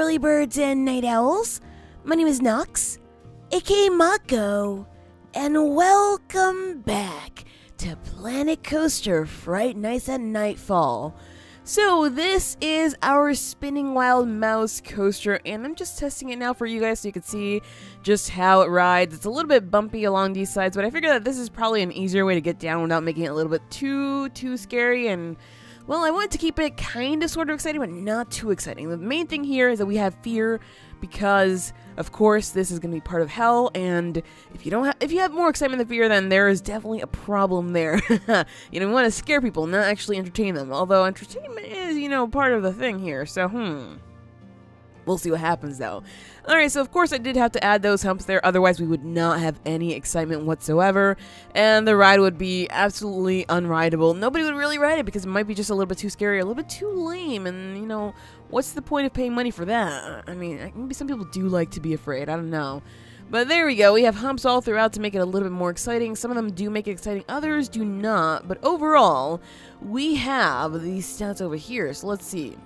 early birds and night owls. My name is Nox, aka Mako, and welcome back to Planet Coaster Fright Nights at Nightfall. So this is our spinning wild mouse coaster, and I'm just testing it now for you guys so you can see just how it rides. It's a little bit bumpy along these sides, but I figured that this is probably an easier way to get down without making it a little bit too scary. And well, I wanted to keep it kind of sort of exciting, but not too exciting. The main thing here is that we have fear because, of course, this is going to be part of hell, and if you have more excitement than fear, then there is definitely a problem there. You want to scare people, not actually entertain them. Although entertainment is, part of the thing here. So, we'll see what happens, though. Alright, so of course I did have to add those humps there, otherwise we would not have any excitement whatsoever, and the ride would be absolutely unrideable. Nobody would really ride it because it might be just a little bit too scary, a little bit too lame, and, what's the point of paying money for that? I mean, maybe some people do like to be afraid, I don't know. But there we go, we have humps all throughout to make it a little bit more exciting. Some of them do make it exciting, others do not, but overall, we have these stats over here, so let's see.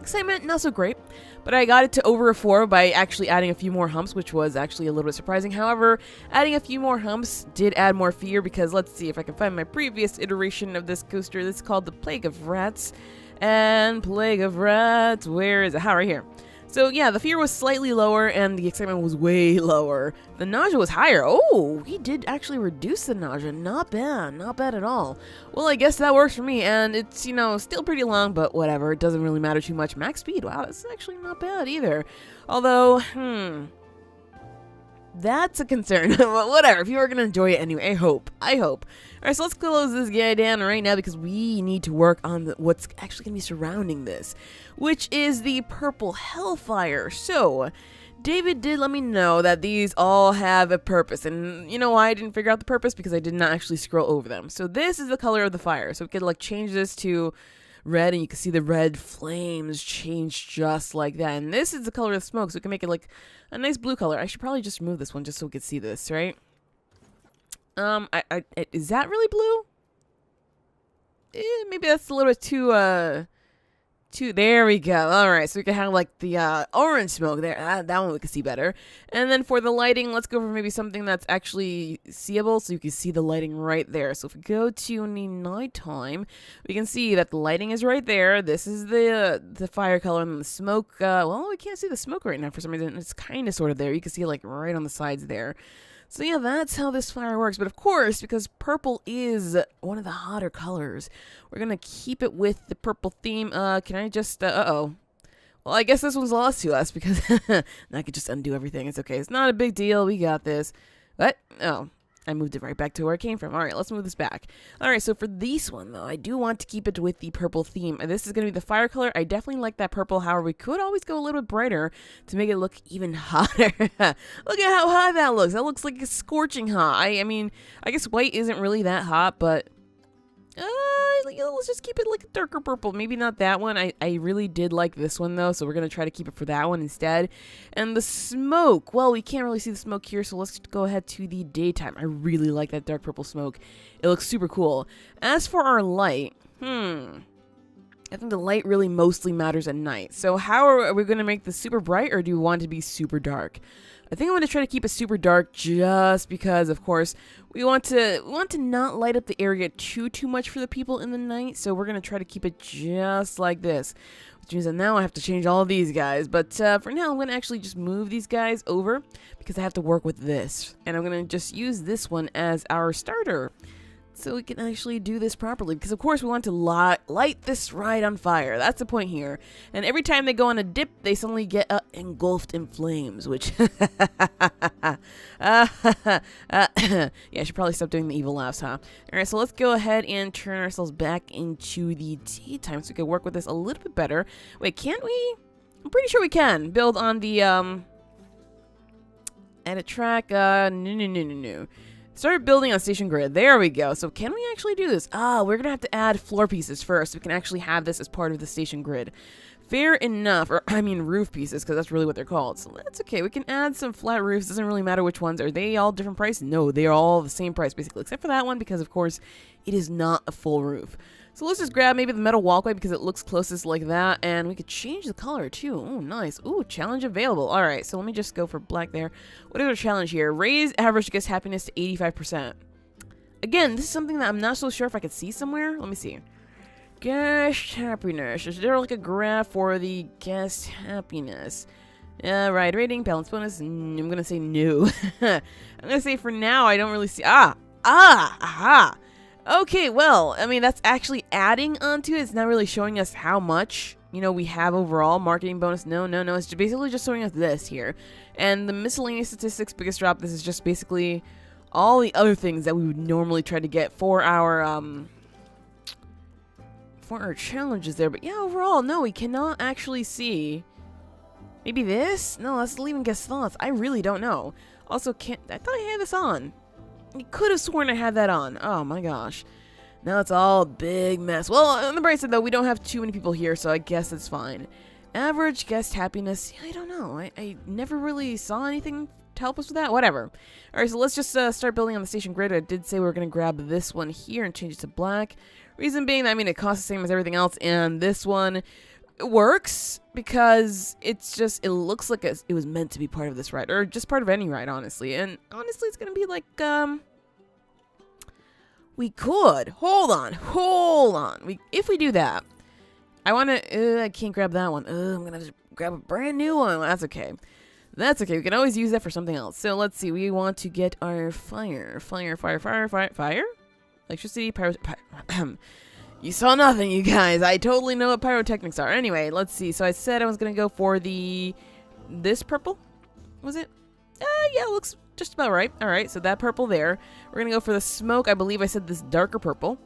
Excitement, not so great, but I got it to over a 4 by actually adding a few more humps, which was actually a little bit surprising. However, adding a few more humps did add more fear because let's see if I can find my previous iteration of this coaster. This is called the Plague of Rats. And Plague of Rats, where is it? Right here. So yeah, the fear was slightly lower and the excitement was way lower. The nausea was higher. Oh, he did actually reduce the nausea. Not bad at all. Well, I guess that works for me, and it's, still pretty long, but whatever. It doesn't really matter too much. Max speed, wow, that's actually not bad either. Although, that's a concern. But whatever, people are going to enjoy it anyway, I hope. Alright, so let's close this guy down right now because we need to work on what's actually going to be surrounding this, which is the purple hellfire. So, David did let me know that these all have a purpose, and you know why I didn't figure out the purpose? Because I did not actually scroll over them. So this is the color of the fire, so we could change this to red, and you can see the red flames change just like that. And this is the color of the smoke, so we can make it a nice blue color. I should probably just remove this one just so we can see this, right? Is that really blue? Maybe that's a little bit too, there we go. Alright, so we can have the orange smoke there. That one we can see better. And then for the lighting, let's go for maybe something that's actually seeable so you can see the lighting right there. So if we go to nighttime, we can see that the lighting is right there. This is the fire color, and the smoke, well, we can't see the smoke right now for some reason. It's kind of sort of there. You can see it right on the sides there. So yeah, that's how this fire works. But of course, because purple is one of the hotter colors, we're going to keep it with the purple theme. Can I just, Well, I guess this one's lost to us because I could just undo everything. It's okay. It's not a big deal. We got this. What? Oh, I moved it right back to where it came from. All right, let's move this back. All right, so for this one, though, I do want to keep it with the purple theme. And this is going to be the fire color. I definitely like that purple. However, we could always go a little bit brighter to make it look even hotter. Look at how hot that looks. That looks like it's scorching hot. I mean, I guess white isn't really that hot, but let's just keep it a darker purple. Maybe not that one. I really did like this one, though, so we're going to try to keep it for that one instead. And the smoke, well, we can't really see the smoke here, so let's go ahead to the daytime. I really like that dark purple smoke. It looks super cool. As for our light, I think the light really mostly matters at night. So how are we going to make this super bright, or do we want it to be super dark? I think I'm going to try to keep it super dark just because, of course, we want to not light up the area too much for the people in the night. So we're going to try to keep it just like this, which means that now I have to change all of these guys. But for now, I'm going to actually just move these guys over because I have to work with this. And I'm going to just use this one as our starter, so we can actually do this properly. Because, of course, we want to light this ride on fire. That's the point here. And every time they go on a dip, they suddenly get engulfed in flames, which... yeah, I should probably stop doing the evil laughs, huh? Alright, so let's go ahead and turn ourselves back into the daytime so we can work with this a little bit better. Wait, can't we? I'm pretty sure we can build on the, edit track. No. Start building on station grid. There we go. So can we actually do this? We're going to have to add floor pieces first. So we can actually have this as part of the station grid. Fair enough. Or, I mean, roof pieces, because that's really what they're called. So that's okay. We can add some flat roofs. Doesn't really matter which ones. Are they all different price? No, they are all the same price, basically. Except for that one, because, of course, it is not a full roof. So let's just grab maybe the metal walkway because it looks closest like that. And we could change the color too. Oh, nice. Ooh, challenge available. All right, so let me just go for black there. What is our challenge here? Raise average guest happiness to 85%. Again, this is something that I'm not so sure if I could see somewhere. Let me see. Guest happiness. Is there like a graph for the guest happiness? Right, rating, balance bonus. I'm going to say no. I'm going to say for now, I don't really see. Aha. Okay, well, I mean, that's actually adding onto it. It's not really showing us how much, you know, we have overall. Marketing bonus, no. It's basically just showing us this here. And the miscellaneous statistics, biggest drop, this is just basically all the other things that we would normally try to get for our challenges there. But yeah, overall, no, we cannot actually see. Maybe this? No, that's leaving guest thoughts. I really don't know. Also, I thought I had this on. I could have sworn I had that on. Oh my gosh. Now it's all a big mess. Well, on the bright side though, we don't have too many people here, so I guess it's fine. Average guest happiness. I don't know. I never really saw anything to help us with that. Whatever. Alright, so let's just start building on the station grid. I did say we were going to grab this one here and change it to black. Reason being that, I mean, it costs the same as everything else, and this one works because it's just, it looks like it was meant to be part of this ride, or just part of any ride, honestly. And honestly, it's gonna be like we could hold on, if we do that, I can't grab that one. I'm gonna have to grab a brand new one. That's okay, we can always use that for something else. So let's see, we want to get our fire, electricity, you saw nothing, you guys. I totally know what pyrotechnics are. Anyway, let's see. So I said I was going to go for this purple. Was it? Yeah, it looks just about right. All right, so that purple there. We're going to go for the smoke. I believe I said this darker purple.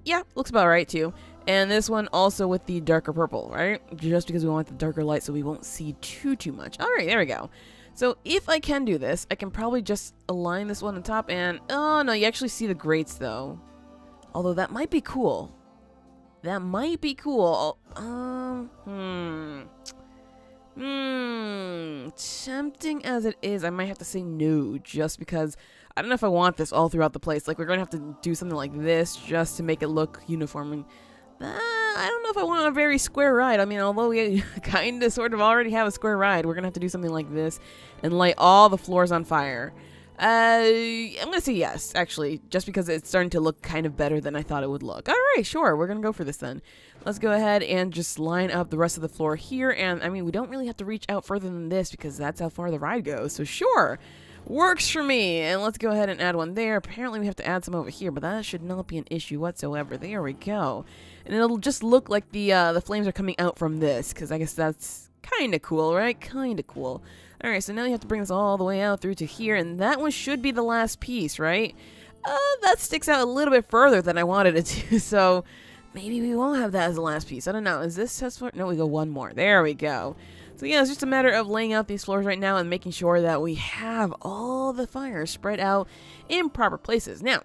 Yeah, looks about right too. And this one also with the darker purple, right? Just because we want the darker light so we won't see too much. All right, there we go. So if I can do this, I can probably just align this one on top and... Oh, no, you actually see the grates though. Although that might be cool. Tempting as it is, I might have to say no, just because I don't know if I want this all throughout the place. Like, we're going to have to do something like this just to make it look uniform. And I don't know if I want a very square ride. I mean, although we kind of sort of already have a square ride, we're going to have to do something like this and light all the floors on fire. I'm gonna say yes, actually, just because it's starting to look kind of better than I thought it would look. Alright, sure, we're gonna go for this then. Let's go ahead and just line up the rest of the floor here, and I mean, we don't really have to reach out further than this because that's how far the ride goes, so sure, works for me. And let's go ahead and add one there. Apparently we have to add some over here, but that should not be an issue whatsoever. There we go. And it'll just look like the flames are coming out from this, because I guess that's kind of cool, right? Kind of cool. Alright, so now you have to bring this all the way out through to here, and that one should be the last piece, right? That sticks out a little bit further than I wanted it to, so maybe we won't have that as the last piece. I don't know. Is this test floor? No, we go one more. There we go. So yeah, it's just a matter of laying out these floors right now and making sure that we have all the fires spread out in proper places. Now,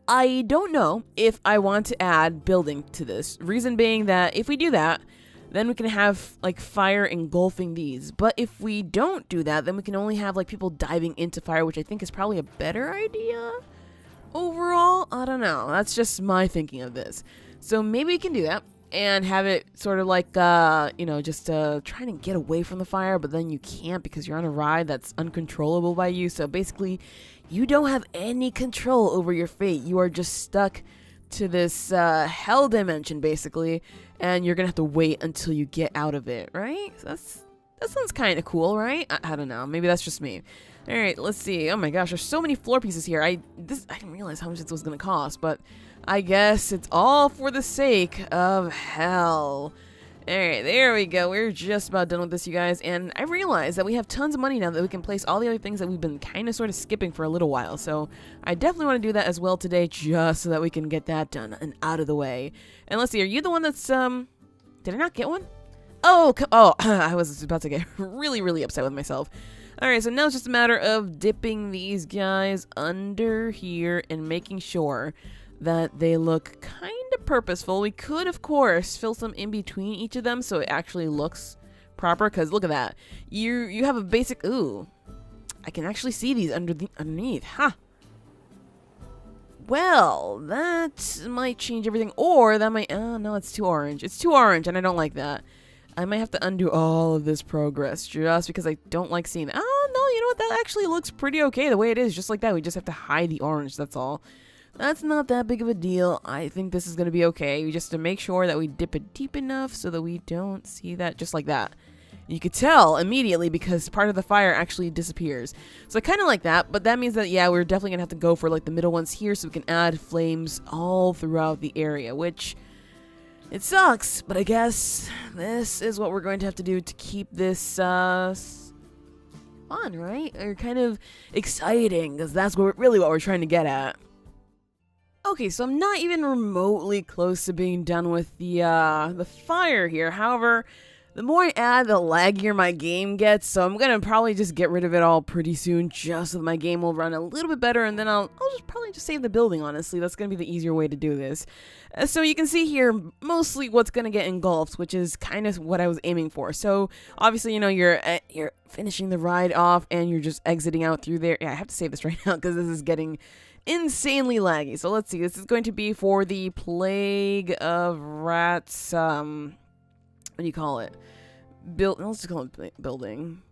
I don't know if I want to add building to this. Reason being that if we do that, then we can have like fire engulfing these. But if we don't do that, then we can only have like people diving into fire, which I think is probably a better idea overall. I don't know. That's just my thinking of this. So maybe we can do that and have it sort of like, you know, just trying to get away from the fire, but then you can't because you're on a ride that's uncontrollable by you. So basically, you don't have any control over your fate. You are just stuck to this hell dimension, basically, and you're gonna have to wait until you get out of it, right? So that sounds kind of cool, right? I don't know. Maybe that's just me. All right, let's see. Oh my gosh, there's so many floor pieces here. I didn't realize how much this was gonna cost, but I guess it's all for the sake of hell. Alright, there we go. We're just about done with this, you guys. And I realized that we have tons of money now that we can place all the other things that we've been kind of sort of skipping for a little while. So I definitely want to do that as well today, just so that we can get that done and out of the way. And let's see, are you the one that's, did I not get one? Oh, I was about to get really, really upset with myself. Alright, so now it's just a matter of dipping these guys under here and making sure that they look kind of purposeful. We could, of course, fill some in between each of them so it actually looks proper, because look at that. You have a basic... Ooh. I can actually see these underneath. Huh. Well, that might change everything, or that might, oh no, it's too orange. It's too orange, and I don't like that. I might have to undo all of this progress just because I don't like seeing that. Oh, no, you know what? That actually looks pretty okay the way it is, just like that. We just have to hide the orange, that's all. That's not that big of a deal. I think this is going to be okay. We just have to make sure that we dip it deep enough so that we don't see that just like that. You could tell immediately because part of the fire actually disappears. So I kind of like that, but that means that, yeah, we're definitely going to have to go for like the middle ones here so we can add flames all throughout the area, which it sucks, but I guess this is what we're going to have to do to keep this fun, right? Or kind of exciting, because that's really what we're trying to get at. Okay, so I'm not even remotely close to being done with the fire here. However, the more I add, the laggier my game gets, so I'm gonna probably just get rid of it all pretty soon, just so that my game will run a little bit better, and then I'll just probably just save the building, honestly. That's gonna be the easier way to do this. So you can see here, mostly what's gonna get engulfed, which is kind of what I was aiming for. So, obviously, you know, you're finishing the ride off, and you're just exiting out through there. Yeah, I have to save this right now, because this is getting insanely laggy. So let's see, this is going to be for the Plague of Rats, what do you call it? Let's just call it building.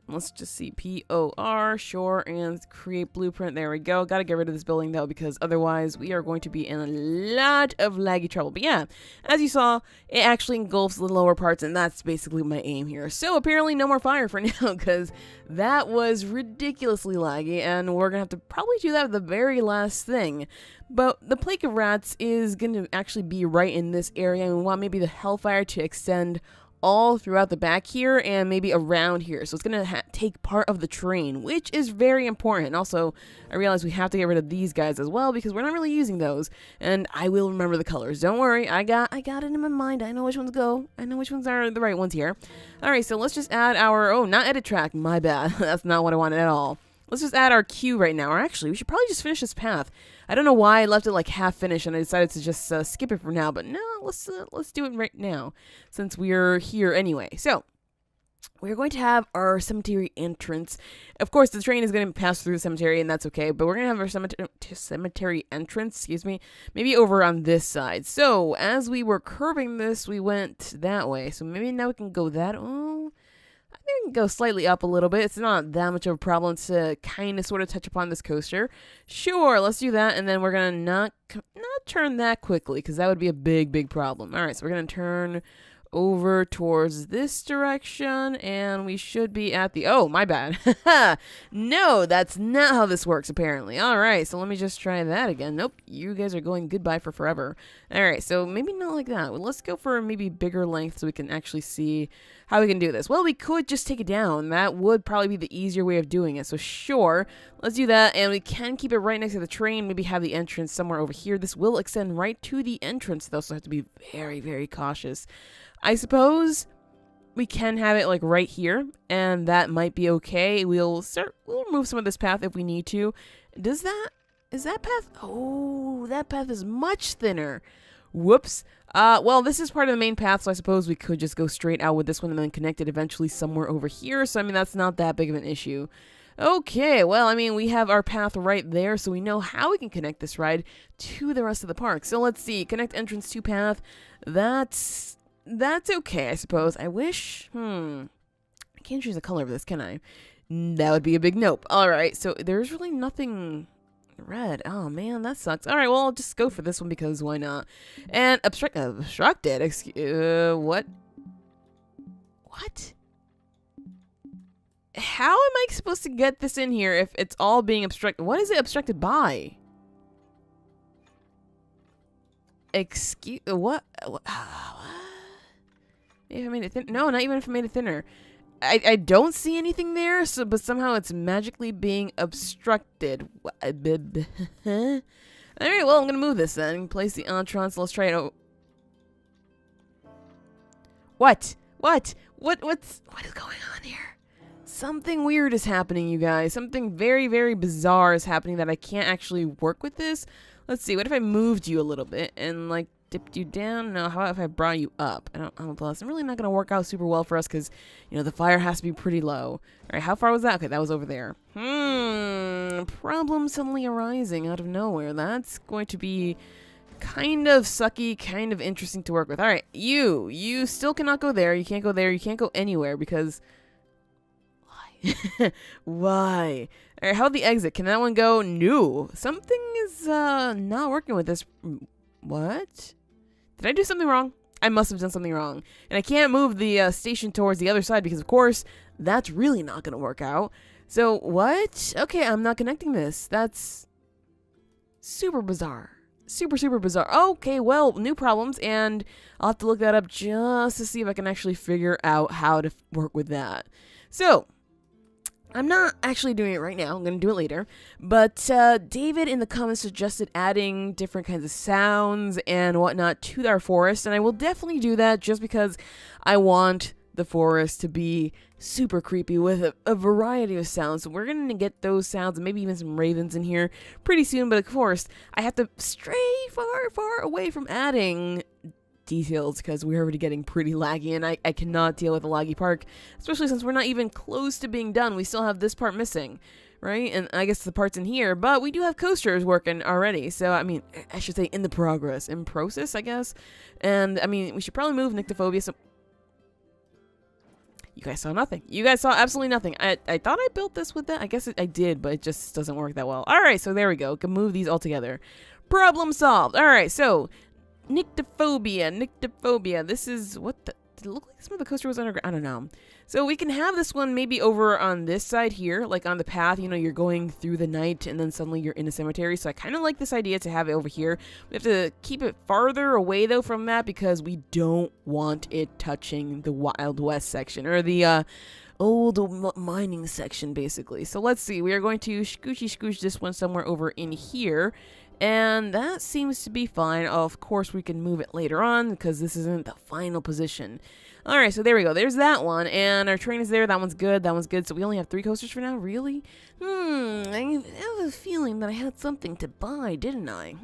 Let's just see POR, sure, and create blueprint. There we go. Gotta get rid of this building though, because otherwise we are going to be in a lot of laggy trouble. But yeah, as you saw, it actually engulfs the lower parts, and that's basically my aim here. So apparently no more fire for now, because that was ridiculously laggy, and we're gonna have to probably do that with the very last thing. But the Plague of Rats is gonna actually be right in this area, and we want maybe the Hellfire to extend all throughout the back here and maybe around here. So it's going to take part of the terrain, which is very important. And also, I realize we have to get rid of these guys as well because we're not really using those. And I will remember the colors. Don't worry. I got it in my mind. I know which ones go. I know which ones are the right ones here. All right, so let's just add our, oh, not edit track. My bad. That's not what I wanted at all. Let's just add our queue right now. Or actually, we should probably just finish this path. I don't know why I left it like half finished and I decided to just skip it for now. But no, let's do it right now since we're here anyway. So we're going to have our cemetery entrance. Of course, the train is going to pass through the cemetery, and that's okay. But we're going to have our cemetery entrance, excuse me, maybe over on this side. So as we were curving this, we went that way. So maybe now we can go that. Oh, I think we can go slightly up a little bit. It's not that much of a problem to kind of sort of touch upon this coaster. Sure, let's do that, and then we're going to not turn that quickly because that would be a big problem. All right, so we're going to turn over towards this direction, and we should be at the, oh, my bad. No, that's not how this works, apparently. All right, so let me just try that again. Nope, you guys are going goodbye for forever. All right, so maybe not like that. Well, let's go for maybe bigger length so we can actually see how we can do this. Well, we could just take it down. That would probably be the easier way of doing it. So sure, let's do that, and we can keep it right next to the train, maybe have the entrance somewhere over here. This will extend right to the entrance, though, so I have to be very cautious. I suppose we can have it like right here, and that might be okay. We'll remove some of this path if we need to. Is that path? Oh, that path is much thinner. Whoops. Well, this is part of the main path, so I suppose we could just go straight out with this one and then connect it eventually somewhere over here. So, I mean, that's not that big of an issue. Okay, well, I mean, we have our path right there, so we know how we can connect this ride to the rest of the park. So let's see. Connect entrance to path. That's okay, I suppose. I wish, I can't choose the color of this, can I? That would be a big nope. Alright, so there's really nothing red. Oh, man, that sucks. Alright, well, I'll just go for this one because why not? And obstructed, what? What? How am I supposed to get this in here if it's all being obstructed? What is it obstructed by? What? If I made it thin, no, not even if I made it thinner. I don't see anything there, but somehow it's magically being obstructed. Alright, well, I'm gonna move this then. Place the entrance. Let's try it out. What is going on here? Something weird is happening, you guys. Something very bizarre is happening that I can't actually work with this. Let's see, what if I moved you a little bit and, like, dipped you down. No, how about if I brought you up? I don't know. It's really not going to work out super well for us because, you know, the fire has to be pretty low. All right, how far was that? Okay, that was over there. Problem suddenly arising out of nowhere. That's going to be kind of sucky, kind of interesting to work with. All right, you still cannot go there. You can't go there. You can't go anywhere because... Why? Why? All right, how about the exit? Can that one go? No. Something is not working with this. What? Did I do something wrong? I must have done something wrong. And I can't move the station towards the other side because, of course, that's really not going to work out. So, what? Okay, I'm not connecting this. That's super bizarre. Super, super bizarre. Okay, well, new problems, and I'll have to look that up just to see if I can actually figure out how to work with that. So, I'm not actually doing it right now. I'm going to do it later. But David in the comments suggested adding different kinds of sounds and whatnot to our forest. And I will definitely do that just because I want the forest to be super creepy with a variety of sounds. So we're going to get those sounds and maybe even some ravens in here pretty soon. But of course, I have to stray far, far away from adding details because we're already getting pretty laggy, and I cannot deal with a laggy park, especially since we're not even close to being done. We still have this part missing, right? And I guess the parts in here, but we do have coasters working already. So, I mean, I should say in process, I guess. And, I mean, we should probably move Nyctophobia. So, you guys saw nothing. You guys saw absolutely nothing. I thought I built this with that. I guess I did, but it just doesn't work that well. All right, so there we go. Can move these all together. Problem solved. All right, so Nyctophobia. This is what the... Did it look like some of the coaster was underground? I don't know. So we can have this one maybe over on this side here, like on the path. You know, you're going through the night and then suddenly you're in a cemetery. So I kind of like this idea to have it over here. We have to keep it farther away though from that because we don't want it touching the Wild West section or the old mining section basically. So let's see. We are going to scooch this one somewhere over in here. And that seems to be fine. Of course, we can move it later on because this isn't the final position. All right, so there we go. There's that one. And our train is there. That one's good. That one's good. So we only have 3 coasters for now? Really? I have a feeling that I had something to buy, didn't I?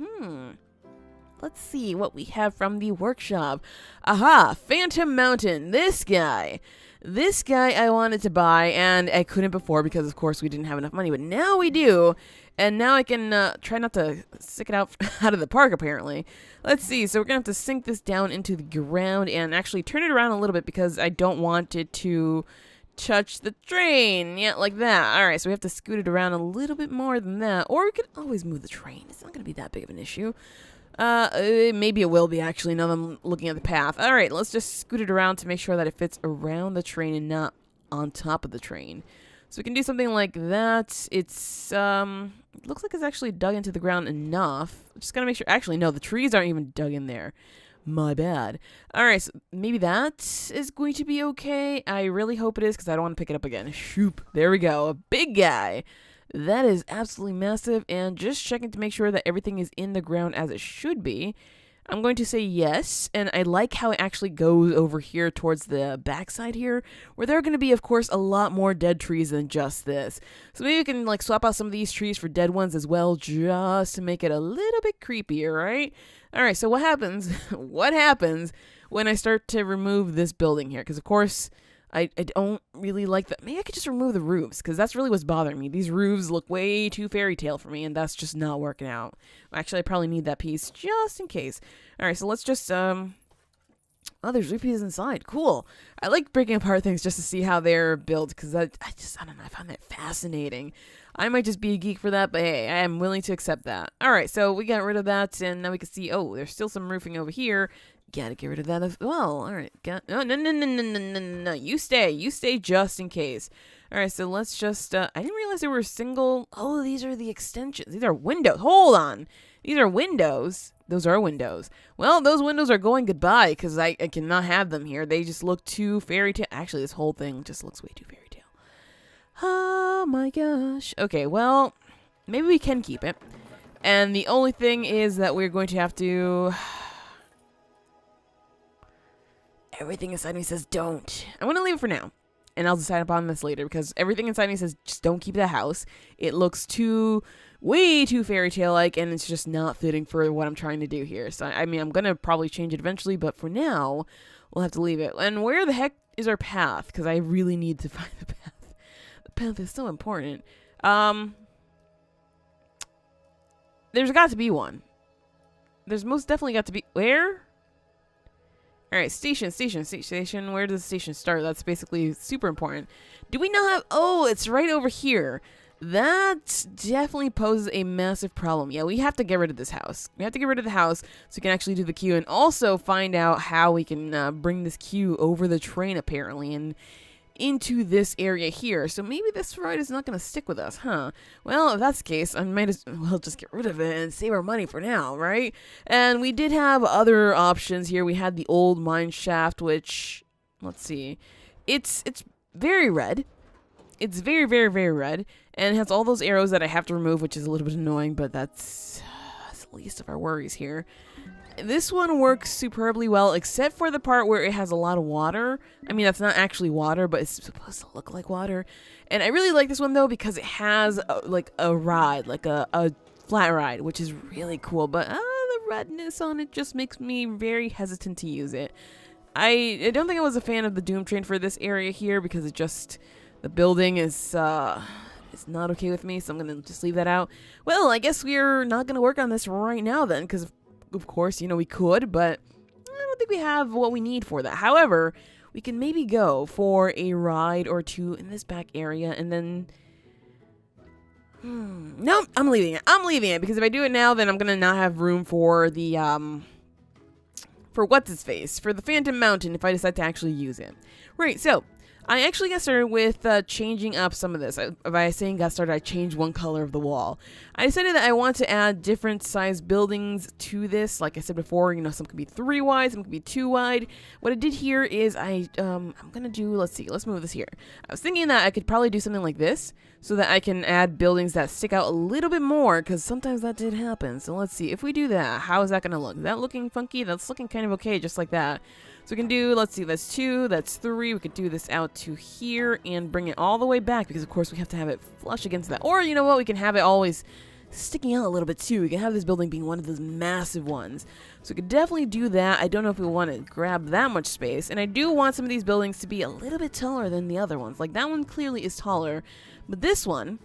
Let's see what we have from the workshop. Aha! Phantom Mountain. This guy I wanted to buy, and I couldn't before because, of course, we didn't have enough money. But now we do. And now I can try not to stick it out of the park, apparently. Let's see. So we're going to have to sink this down into the ground and actually turn it around a little bit because I don't want it to touch the train. Yeah, like that. All right, so we have to scoot it around a little bit more than that. Or we could always move the train. It's not going to be that big of an issue. Maybe it will be, actually, now that I'm looking at the path. All right, let's just scoot it around to make sure that it fits around the train and not on top of the train. So we can do something like that. It's, it looks like it's actually dug into the ground enough. Just gotta make sure. Actually, no, the trees aren't even dug in there. My bad. All right, so maybe that is going to be okay. I really hope it is because I don't want to pick it up again. Shoop. There we go. A big guy. That is absolutely massive. And just checking to make sure that everything is in the ground as it should be. I'm going to say yes, and I like how it actually goes over here towards the backside here, where there are going to be, of course, a lot more dead trees than just this. So maybe we can, like, swap out some of these trees for dead ones as well, just to make it a little bit creepier, right? All right, so what happens? What happens when I start to remove this building here? Because, of course, I don't really like that. Maybe I could just remove the roofs, because that's really what's bothering me. These roofs look way too fairy tale for me, and that's just not working out. Actually, I probably need that piece just in case. All right, so let's just, oh, there's roof pieces inside. Cool. I like breaking apart things just to see how they're built, because I don't know, I find that fascinating. I might just be a geek for that, but hey, I am willing to accept that. All right, so we got rid of that, and now we can see, oh, there's still some roofing over here. Gotta get rid of that as well. All right. No. You stay just in case. All right, so let's just, I didn't realize there were single, oh, these are the extensions. These are windows. Hold on. These are windows. Those are windows. Well, those windows are going goodbye because I cannot have them here. They just look too fairy tale. Actually, this whole thing just looks way too fairy tale. Oh my gosh. Okay, well, maybe we can keep it. And the only thing is that we're going to have to... Everything inside me says don't. I'm going to leave it for now. and I'll decide upon this later because everything inside me says just don't keep the house. It looks way too fairy tale like, and it's just not fitting for what I'm trying to do here. So I mean, I'm gonna probably change it eventually, but for now, we'll have to leave it. And where the heck is our path? Because I really need to find the path. The path is so important. There's got to be one. There's most definitely got to be. Where? Alright, station. Where does the station start? That's basically super important. Do we not have... Oh, it's right over here. That definitely poses a massive problem. Yeah, we have to get rid of this house. We have to get rid of the house so we can actually do the queue and also find out how we can bring this queue over the train, apparently, and into this area here. So maybe this ride is not going to stick with us, huh? Well, if that's the case, I might as well just get rid of it and save our money for now, right? And we did have other options here. We had the old mine shaft, which, let's see, it's very red. It's very, very, very red, and it has all those arrows that I have to remove, which is a little bit annoying, but that's the least of our worries here. This one works superbly well, except for the part where it has a lot of water. I mean, that's not actually water, but it's supposed to look like water. And I really like this one, though, because it has, like, a ride, like a flat ride, which is really cool. But the redness on it just makes me very hesitant to use it. I don't think I was a fan of the Doom Train for this area here, because it just... The building is not okay with me, so I'm going to just leave that out. Well, I guess we're not going to work on this right now, then, because... Of course, you know, we could, but I don't think we have what we need for that. However, we can maybe go for a ride or two in this back area, and then... No, I'm leaving it. I'm leaving it, because if I do it now, then I'm going to not have room for the, for what's-his-face, for the Phantom Mountain, if I decide to actually use it. Right, so... I actually got started with changing up some of this. By saying got started, I changed one color of the wall. I decided that I want to add different size buildings to this. Like I said before, you know, some could be 3 wide, some could be 2 wide. What I did here is I'm gonna do, let's see, let's move this here. I was thinking that I could probably do something like this so that I can add buildings that stick out a little bit more, because sometimes that did happen. So let's see, if we do that, how is that gonna look? Is that looking funky? That's looking kind of okay, just like that. So we can do, let's see, that's 2, that's 3. We could do this out to here and bring it all the way back, because of course we have to have it flush against that. Or, you know what, we can have it always sticking out a little bit too. We can have this building being one of those massive ones. So we could definitely do that. I don't know if we want to grab that much space. And I do want some of these buildings to be a little bit taller than the other ones. Like that one clearly is taller. But this one,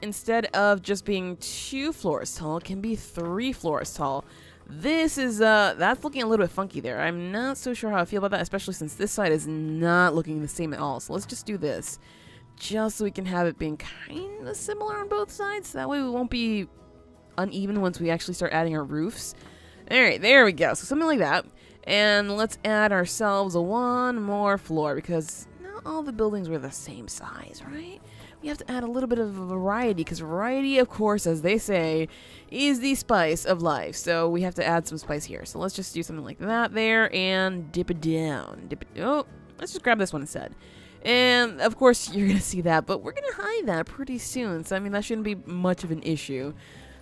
instead of just being 2 floors tall, can be 3 floors tall. This is, that's looking a little bit funky there. I'm not so sure how I feel about that, especially since this side is not looking the same at all. So let's just do this, just so we can have it being kind of similar on both sides. That way we won't be uneven once we actually start adding our roofs. Alright, there we go. So something like that. And let's add ourselves one more floor, because not all the buildings were the same size, right? We have to add a little bit of variety, because variety, of course, as they say, is the spice of life. So we have to add some spice here. So let's just do something like that there and dip it down. Oh, let's just grab this one instead. And, of course, you're going to see that, but we're going to hide that pretty soon. So, I mean, that shouldn't be much of an issue.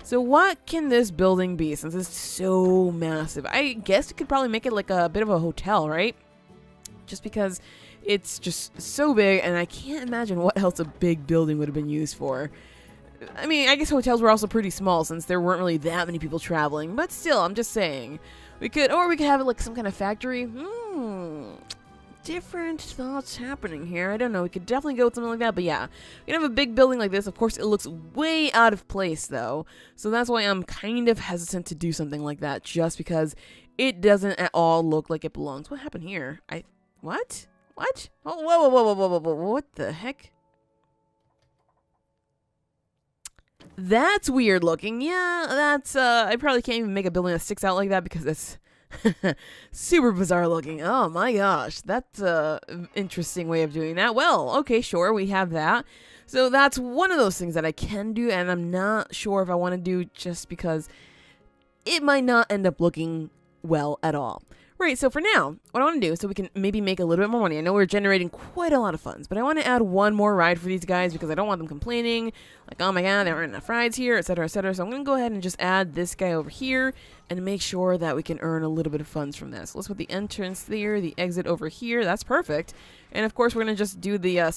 So what can this building be, since it's so massive? I guess you could probably make it like a bit of a hotel, right? Just because... It's just so big, and I can't imagine what else a big building would have been used for. I mean, I guess hotels were also pretty small since there weren't really that many people traveling, but still, I'm just saying. We could have it like some kind of factory. Different thoughts happening here. I don't know, we could definitely go with something like that, but yeah. We can have a big building like this. Of course, it looks way out of place, though. So that's why I'm kind of hesitant to do something like that, just because it doesn't at all look like it belongs. What happened here? What? What? Oh, whoa, what the heck? That's weird looking. Yeah, that's, I probably can't even make a building that sticks out like that because it's super bizarre looking. Oh my gosh, that's an interesting way of doing that. Well, okay, sure, we have that. So that's one of those things that I can do, and I'm not sure if I want to do just because it might not end up looking well at all. Right, so for now, what I want to do, so we can maybe make a little bit more money. I know we're generating quite a lot of funds, but I want to add one more ride for these guys because I don't want them complaining, like, oh my god, there aren't enough rides here, etc., etc. So I'm going to go ahead and just add this guy over here and make sure that we can earn a little bit of funds from this. Let's put the entrance there, the exit over here. That's perfect. And of course, we're going to just do the,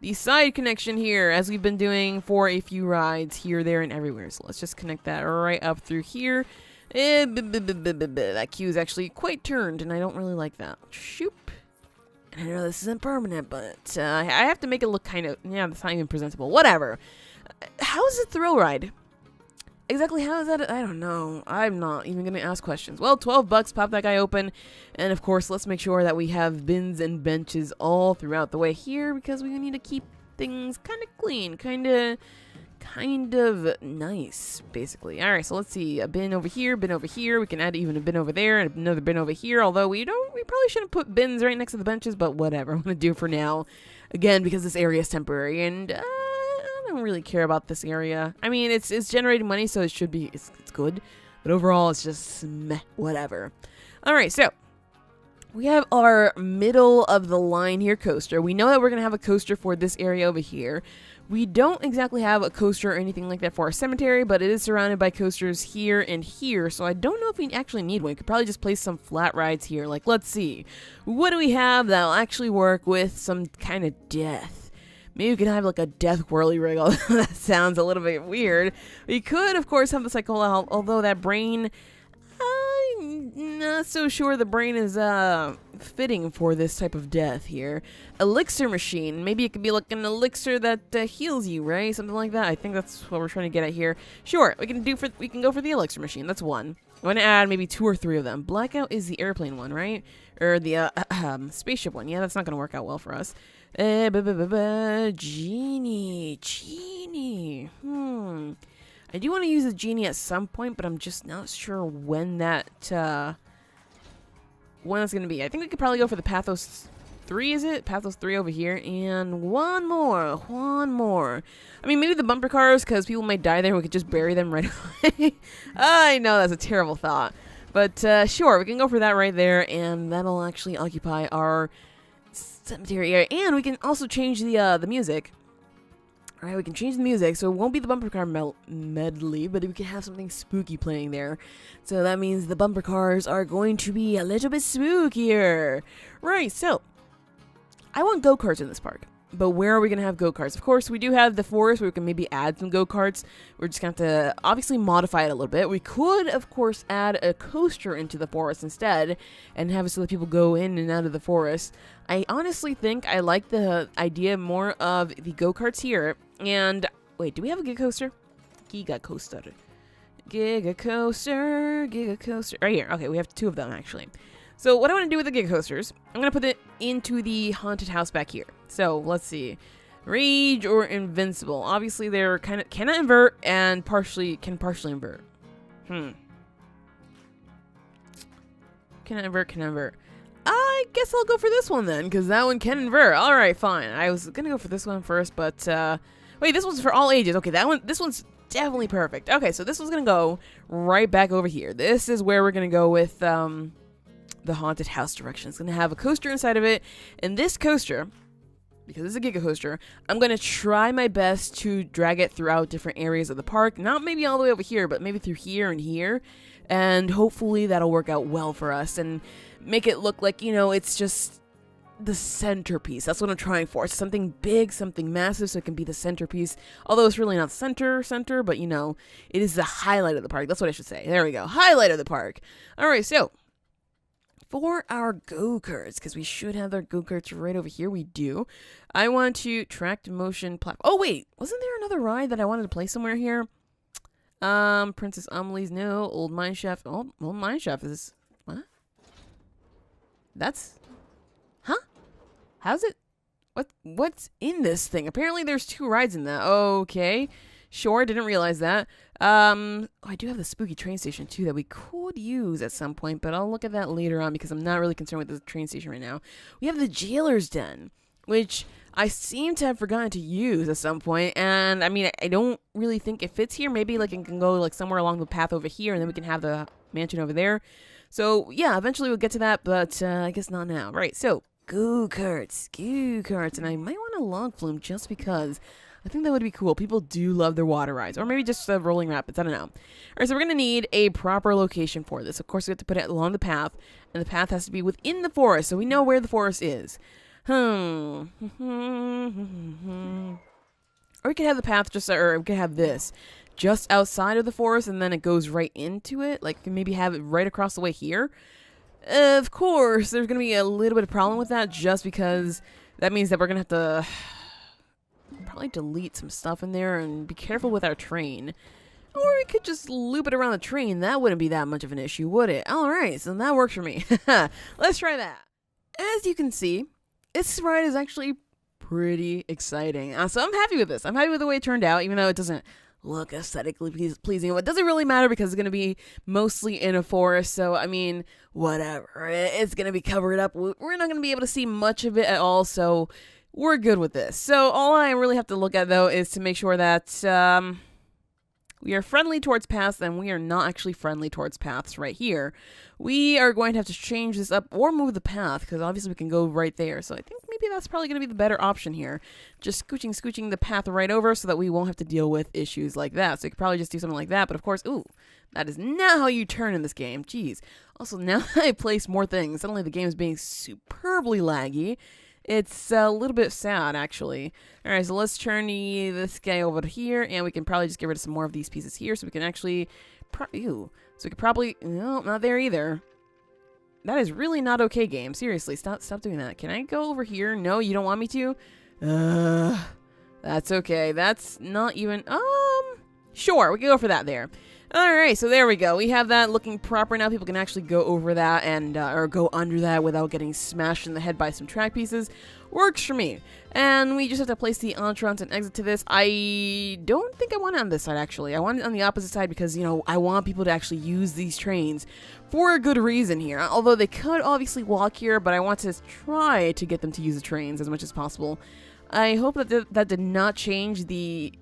the side connection here, as we've been doing for a few rides here, there, and everywhere. So let's just connect that right up through here. That queue is actually quite turned, and I don't really like that. Shoop. I know this isn't permanent, but I have to make it look kind of... Yeah, that's not even presentable. Whatever. How is the thrill ride? Exactly how is that? I don't know. I'm not even going to ask questions. Well, 12 bucks, pop that guy open. And of course, let's make sure that we have bins and benches all throughout the way here, because we need to keep things kind of clean, kind of nice, basically. Alright, so let's see. A bin over here, bin over here. We can add even a bin over there and another bin over here, although we probably shouldn't put bins right next to the benches, but whatever. I'm going to do for now. Again, because this area is temporary, and I don't really care about this area. I mean, it's generating money, so it should be, it's good. But overall, it's just meh, whatever. Alright, so we have our middle of the line here coaster. We know that we're going to have a coaster for this area over here. We don't exactly have a coaster or anything like that for our cemetery, but it is surrounded by coasters here and here, so I don't know if we actually need one. We could probably just place some flat rides here. Like, let's see. What do we have that'll actually work with some kind of death? Maybe we could have like a death whirly rig, although that sounds a little bit weird. We could, of course, have the cycle, although that brain... I'm not so sure the brain is fitting for this type of death here. Elixir machine. Maybe it could be like an elixir that heals you, right? Something like that. I think that's what we're trying to get at here. Sure, we can go for the elixir machine. That's one. I'm going to add maybe 2 or 3 of them. Blackout is the airplane one, right? Or the spaceship one. Yeah, that's not going to work out well for us. Genie. I do want to use a genie at some point, but I'm just not sure when that's going to be. I think we could probably go for the Pathos 3, is it? Pathos 3 over here, and one more. I mean, maybe the bumper cars, because people might die there. We could just bury them right away. I know that's a terrible thought, but sure, we can go for that right there, and that'll actually occupy our cemetery area. And we can also change the music. Alright, we can change the music, so it won't be the bumper car medley, but we can have something spooky playing there. So that means the bumper cars are going to be a little bit spookier. Right, so, I want go-karts in this park. But where are we going to have go-karts? Of course, we do have the forest where we can maybe add some go-karts. We're just going to have to obviously modify it a little bit. We could, of course, add a coaster into the forest instead and have it so that people go in and out of the forest. I honestly think I like the idea more of the go-karts here. And, wait, do we have a Giga Coaster? Giga Coaster. Right here. Okay, we have 2 of them, actually. So what I want to do with the Giga Coasters, I'm going to put it into the haunted house back here. So let's see. Rage or Invincible. Obviously they're cannot invert and can partially invert. Cannot invert. I guess I'll go for this one then, because that one can invert. Alright, fine. I was going to go for this one first, but wait, this one's for all ages. Okay, this one's definitely perfect. Okay, so this one's going to go right back over here. This is where we're going to go with the haunted house direction. It's going to have a coaster inside of it, and this coaster, because it's a Giga Coaster, I'm going to try my best to drag it throughout different areas of the park. Not maybe all the way over here, but maybe through here and here, and hopefully that'll work out well for us and make it look like, you know, it's just the centerpiece. That's what I'm trying for. It's something big, something massive, so it can be the centerpiece. Although it's really not center, but, you know, it is the highlight of the park. That's what I should say. There we go. Highlight of the park. All right, so for our go-karts, because we should have our go-karts right over here. We do. I want to tracked motion platform. Oh, wait. Wasn't there another ride that I wanted to play somewhere here? Princess Amelie's, no. Old Mine Shaft. Oh, Old Mine Shaft is... What? That's... Huh? How's it... What's in this thing? Apparently there's 2 rides in that. Okay. Sure, didn't realize that. Oh, I do have the spooky train station too that we could use at some point, but I'll look at that later on because I'm not really concerned with the train station right now. We have the Jailer's Den, which I seem to have forgotten to use at some point, and I mean, I don't really think it fits here. Maybe like it can go like somewhere along the path over here, and then we can have the mansion over there. So yeah, eventually we'll get to that, but I guess not now. Right, so Go Karts, and I might want a log flume just because I think that would be cool. People do love their water rides, or maybe just rolling rapids. I don't know. All right, so we're gonna need a proper location for this. Of course, we have to put it along the path, and the path has to be within the forest, so we know where the forest is. Or we could have the path just, or we could have this just outside of the forest, and then it goes right into it. Like maybe have it right across the way here. Of course, there's gonna be a little bit of problem with that, just because that means that we're gonna have to probably delete some stuff in there and be careful with our train. Or we could just loop it around the train. That wouldn't be that much of an issue, would it? Alright, so that works for me. Let's try that. As you can see, this ride is actually pretty exciting. So I'm happy with this. I'm happy with the way it turned out, even though it doesn't look aesthetically pleasing. But it doesn't really matter because it's going to be mostly in a forest. So, I mean, whatever. It's going to be covered up. We're not going to be able to see much of it at all. So we're good with this. So all I really have to look at, though, is to make sure that we are friendly towards paths, and we are not actually friendly towards paths right here. We are going to have to change this up or move the path, because obviously we can go right there. So I think maybe that's probably going to be the better option here. Just scooching the path right over so that we won't have to deal with issues like that. So you could probably just do something like that. But of course, ooh, that is not how you turn in this game. Jeez. Also, now that I place more things, suddenly the game is being superbly laggy. It's a little bit sad, actually. Alright, so let's turn this guy over here, and we can probably just get rid of some more of these pieces here, so we can actually... Ew. So we could probably... No, not there either. That is really not okay, game. Seriously, stop doing that. Can I go over here? No, you don't want me to? That's okay. That's not even... Sure, we can go for that there. Alright, so there we go. We have that looking proper now. People can actually go over that and or go under that without getting smashed in the head by some track pieces. Works for me. And we just have to place the entrance and exit to this. I don't think I want it on this side, actually. I want it on the opposite side because, you know, I want people to actually use these trains for a good reason here. Although they could obviously walk here, but I want to try to get them to use the trains as much as possible. I hope that that did not change the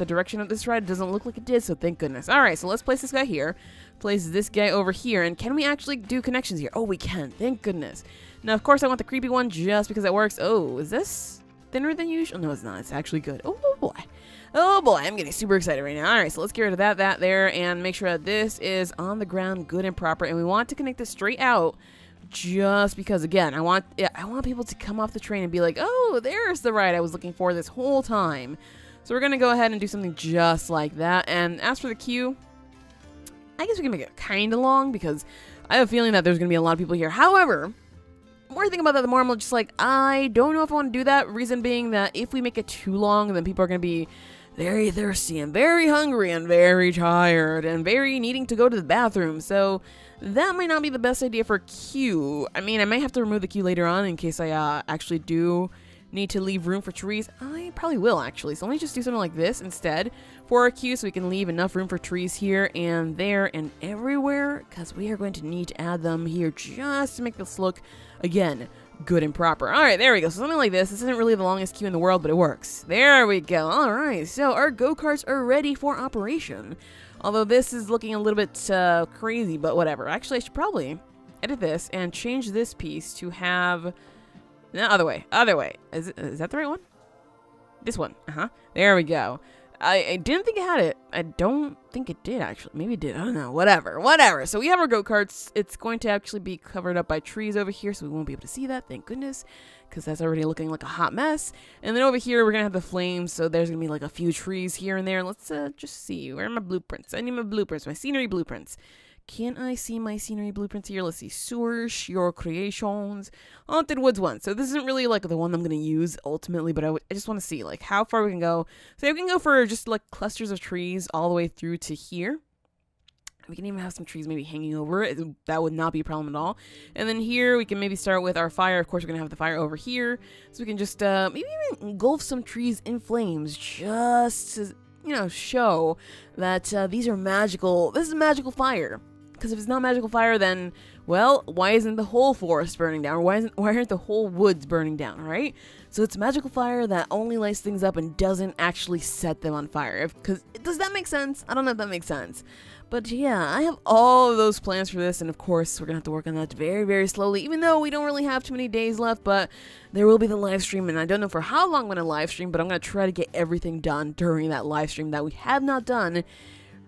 direction of this ride. It doesn't look like it did, so thank goodness. Alright, so let's place this guy here. Place this guy over here. And can we actually do connections here? Oh, we can. Thank goodness. Now, of course, I want the creepy one just because it works. Oh, is this thinner than usual? No, it's not. It's actually good. Oh, boy. Oh, boy. I'm getting super excited right now. Alright, so let's get rid of that there, and make sure that this is on the ground good and proper. And we want to connect this straight out just because, again, I want people to come off the train and be like, oh, there's the ride I was looking for this whole time. So we're going to go ahead and do something just like that. And as for the queue, I guess we can make it kind of long because I have a feeling that there's going to be a lot of people here. However, the more I think about that, the more I'm just like, I don't know if I want to do that. Reason being that if we make it too long, then people are going to be very thirsty and very hungry and very tired and very needing to go to the bathroom. So that might not be the best idea for queue. I mean, I might have to remove the queue later on in case I actually do need to leave room for trees. I probably will, actually. So let me just do something like this instead for our queue so we can leave enough room for trees here and there and everywhere, because we are going to need to add them here just to make this look, again, good and proper. Alright, there we go. So something like this. This isn't really the longest queue in the world, but it works. There we go. Alright, so our go-karts are ready for operation. Although this is looking a little bit crazy, but whatever. Actually, I should probably edit this and change this piece to have... No, other way. Is that the right one? This one. There we go. I didn't think it had it. I don't think it did, actually. Maybe it did. I don't know. Whatever. So we have our go-karts. It's going to actually be covered up by trees over here, so we won't be able to see that. Thank goodness, because that's already looking like a hot mess. And then over here, we're going to have the flames, so there's going to be like a few trees here and there. Let's just see. Where are my blueprints? I need my blueprints, my scenery blueprints. Can I see my scenery blueprints here? Let's see. Source, your creations, Haunted Woods 1. So this isn't really like the one I'm going to use ultimately, but I just want to see like how far we can go. So we can go for just like clusters of trees all the way through to here. We can even have some trees maybe hanging over it. That would not be a problem at all. And then here we can maybe start with our fire. Of course, we're going to have the fire over here. So we can just maybe even engulf some trees in flames just to, you know, show that these are magical. This is magical fire. Because if it's not magical fire, then, well, why isn't the whole forest burning down? Or why aren't the whole woods burning down, right? So it's magical fire that only lights things up and doesn't actually set them on fire. Does that make sense? I don't know if that makes sense. But yeah, I have all of those plans for this, and of course, we're gonna have to work on that very, very slowly, even though we don't really have too many days left, but there will be the live stream, and I don't know for how long I'm gonna live stream, but I'm gonna try to get everything done during that live stream that we have not done,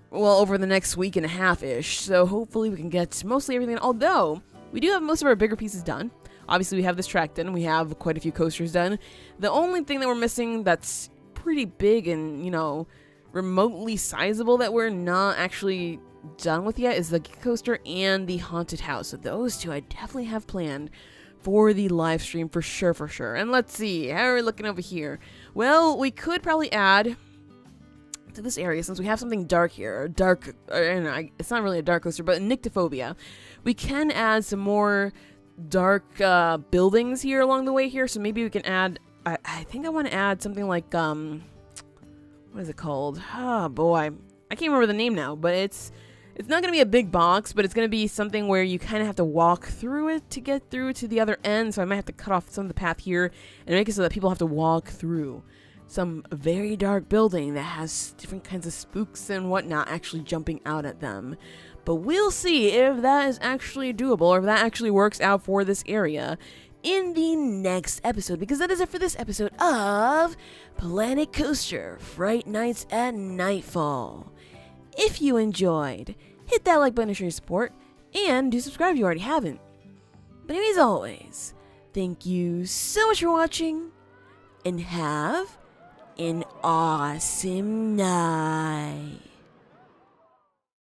well, over the next week and a half-ish, so hopefully we can get mostly everything, although we do have most of our bigger pieces done. Obviously, we have this track done, we have quite a few coasters done. The only thing that we're missing that's pretty big and, you know, remotely sizable that we're not actually done with yet is the coaster and the haunted house. So those two I definitely have planned for the live stream for sure. And let's see, how are we looking over here? Well, we could probably add to this area, since we have something dark here, it's not really a dark coaster, but nyctophobia. We can add some more dark buildings here along the way here, so maybe we can add, I think I want to add something like, what is it called? Oh boy, I can't remember the name now, but it's not going to be a big box, but it's going to be something where you kind of have to walk through it to get through to the other end, so I might have to cut off some of the path here and make it so that people have to walk through some very dark building that has different kinds of spooks and whatnot actually jumping out at them. But we'll see if that is actually doable, or if that actually works out for this area in the next episode, because that is it for this episode of Planet Coaster Fright Nights at Nightfall. If you enjoyed, hit that like button to show your support, and do subscribe if you already haven't. But anyways, always, thank you so much for watching, and have an awesome night.